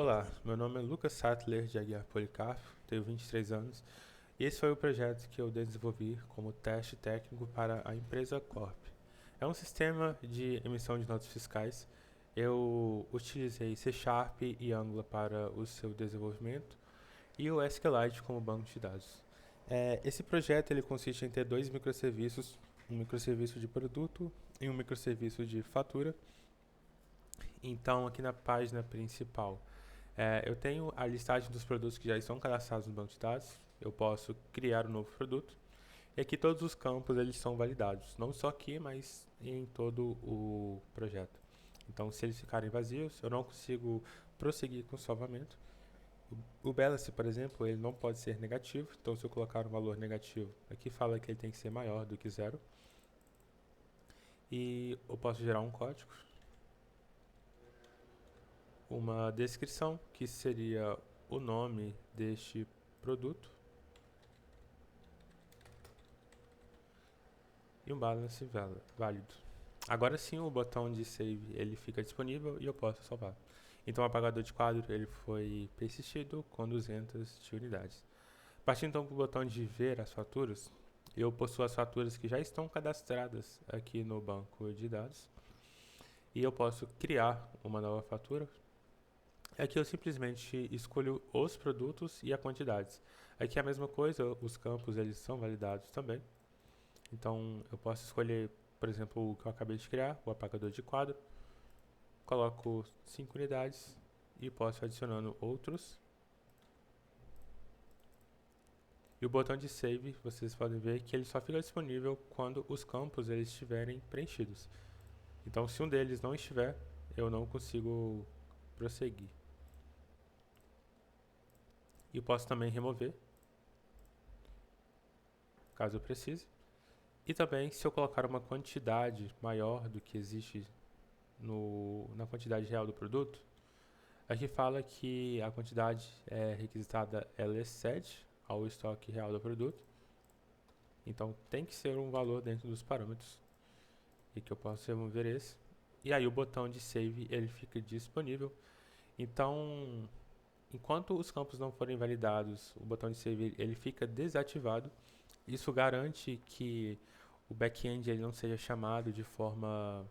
Olá, meu nome é Lucas Sattler de Aguiar Policarpo, tenho 23 anos e esse foi o projeto que eu desenvolvi como teste técnico para a empresa Corp. É um sistema de emissão de notas fiscais. Eu utilizei C Sharp e Angular para o seu desenvolvimento e o SQLite como banco de dados. Esse projeto ele consiste em ter dois microserviços, um microserviço de produto e um microserviço de fatura. Então, aqui na página principal, eu tenho a listagem dos produtos que já estão cadastrados no banco de dados. Eu posso criar um novo produto. E aqui todos os campos eles são validados, não só aqui, mas em todo o projeto. Então, se eles ficarem vazios, eu não consigo prosseguir com o salvamento. O balance, por exemplo, ele não pode ser negativo. Então, se eu colocar um valor negativo, aqui fala que ele tem que ser maior do que zero. E eu posso gerar um código, uma descrição, que seria o nome deste produto, e um balance válido. Agora sim o botão de save ele fica disponível e eu posso salvar. Então o apagador de quadro ele foi persistido com 200 de unidades. Partindo então para o botão de ver as faturas, eu possuo as faturas que já estão cadastradas aqui no banco de dados e eu posso criar uma nova fatura. Aqui eu simplesmente escolho os produtos e as quantidades. Aqui é a mesma coisa, os campos eles são validados também. Então eu posso escolher, por exemplo, o que eu acabei de criar, o apagador de quadro. Coloco 5 unidades e posso ir adicionando outros. E o botão de save, vocês podem ver que ele só fica disponível quando os campos eles estiverem preenchidos. Então se um deles não estiver, eu não consigo prosseguir. E posso também remover, caso eu precise. E também, se eu colocar uma quantidade maior do que existe na quantidade real do produto, aqui fala que a quantidade requisitada ela excede ao estoque real do produto. Então tem que ser um valor dentro dos parâmetros e que eu posso remover esse. E aí o botão de save ele fica disponível. Então, enquanto os campos não forem validados, o botão de save ele fica desativado. Isso garante que o back-end ele não seja chamado de forma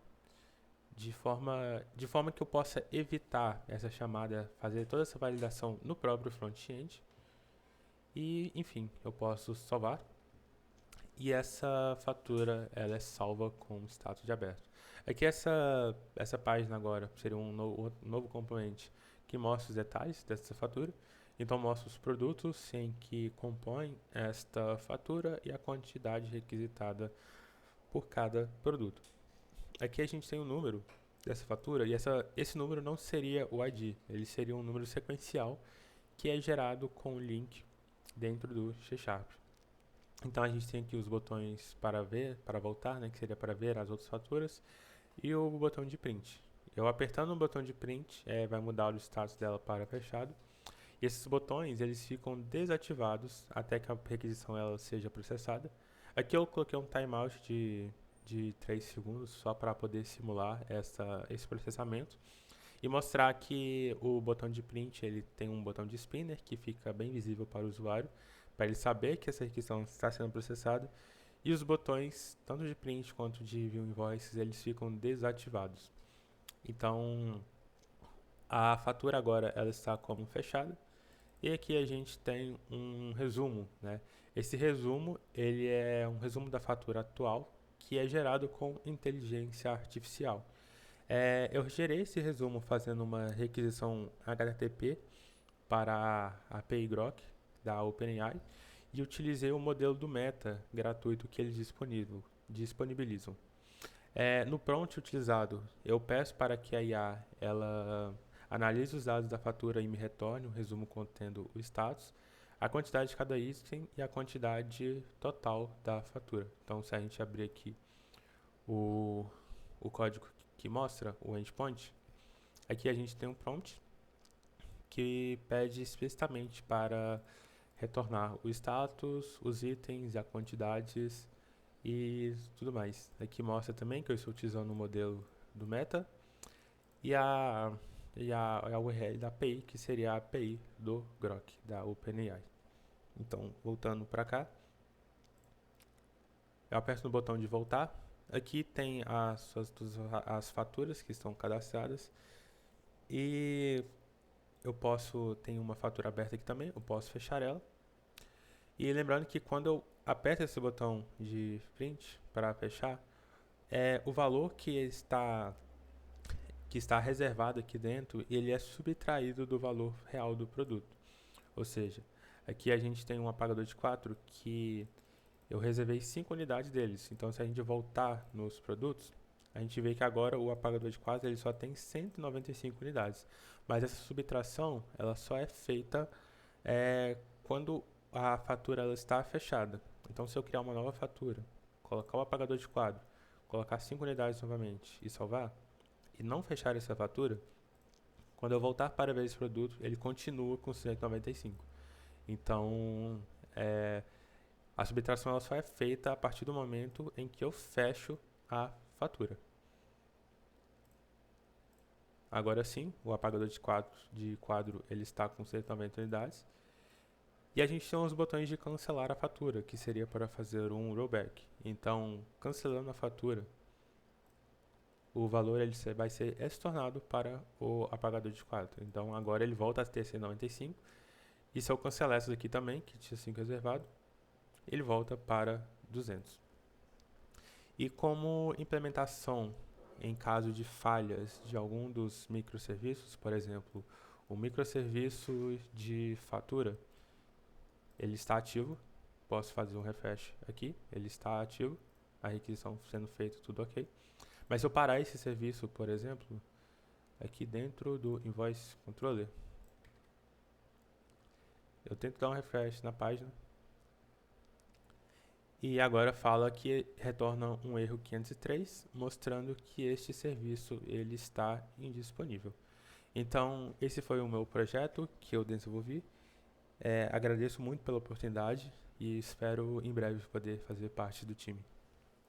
que eu possa evitar essa chamada, fazer toda essa validação no próprio front-end. E, enfim, eu posso salvar. E essa fatura ela é salva com status de aberto. Aqui essa página agora seria um novo componente que mostra os detalhes dessa fatura. Então mostra os produtos em que compõem esta fatura e a quantidade requisitada por cada produto. Aqui a gente tem o número dessa fatura e esse número não seria o ID, ele seria um número sequencial que é gerado com o link dentro do C Sharp. Então a gente tem aqui os botões para ver, para voltar, né, que seria para ver as outras faturas, e o botão de print. Eu apertando o botão de print vai mudar o status dela para fechado. E esses botões eles ficam desativados até que a requisição ela seja processada. Aqui eu coloquei um timeout de 3 segundos só para poder simular esse processamento e mostrar que o botão de print ele tem um botão de spinner que fica bem visível para o usuário, para ele saber que essa requisição está sendo processada, e os botões, tanto de print quanto de view invoices, eles ficam desativados. Então, a fatura agora ela está como fechada, e aqui a gente tem um resumo, né? Esse resumo, ele é um resumo da fatura atual, que é gerado com inteligência artificial. Eu gerei esse resumo fazendo uma requisição HTTP para a API Grok da OpenAI e utilizei o modelo do Meta gratuito que eles disponibilizam. No prompt utilizado, eu peço para que a IA ela analise os dados da fatura e me retorne um resumo contendo o status, a quantidade de cada item e a quantidade total da fatura. Então, se a gente abrir aqui o, o código que mostra o endpoint, aqui a gente tem um prompt que pede explicitamente para retornar o status, os itens e as quantidades e tudo mais. Aqui mostra também que eu estou utilizando o modelo do Meta e e a URL da API, que seria a API do Grok, da OpenAI. Então, voltando para cá, eu aperto no botão de voltar. Aqui tem as faturas que estão cadastradas e tem uma fatura aberta aqui também, eu posso fechar ela. E lembrando que quando eu aperto esse botão de print para fechar, o valor que está reservado aqui dentro, ele é subtraído do valor real do produto. Ou seja, aqui a gente tem um apagador de 4 que eu reservei 5 unidades deles. Então, se a gente voltar nos produtos, a gente vê que agora o apagador de 4 ele só tem 195 unidades. Mas essa subtração ela só é feita quando a fatura ela está fechada. Então, se eu criar uma nova fatura, colocar o apagador de quadro, colocar 5 unidades novamente e salvar, e não fechar essa fatura, quando eu voltar para ver esse produto, ele continua com 195. Então, a subtração ela só é feita a partir do momento em que eu fecho a fatura. Agora sim, o apagador de quadro ele está com 190 unidades. E a gente tem os botões de cancelar a fatura, que seria para fazer um rollback. Então, cancelando a fatura, o valor ele vai ser estornado para o apagador de quadro. Então, agora ele volta a ter 195. E se eu cancelar essa daqui também, que tinha 5 reservado, ele volta para 200. E como implementação em caso de falhas de algum dos microserviços, por exemplo, o microserviço de fatura, ele está ativo, posso fazer um refresh aqui, ele está ativo, a requisição sendo feita, tudo ok. Mas se eu parar esse serviço, por exemplo, aqui dentro do Invoice Controller, eu tento dar um refresh na página, e agora fala que retorna um erro 503, mostrando que este serviço ele está indisponível. Então, esse foi o meu projeto que eu desenvolvi. Agradeço muito pela oportunidade e espero em breve poder fazer parte do time.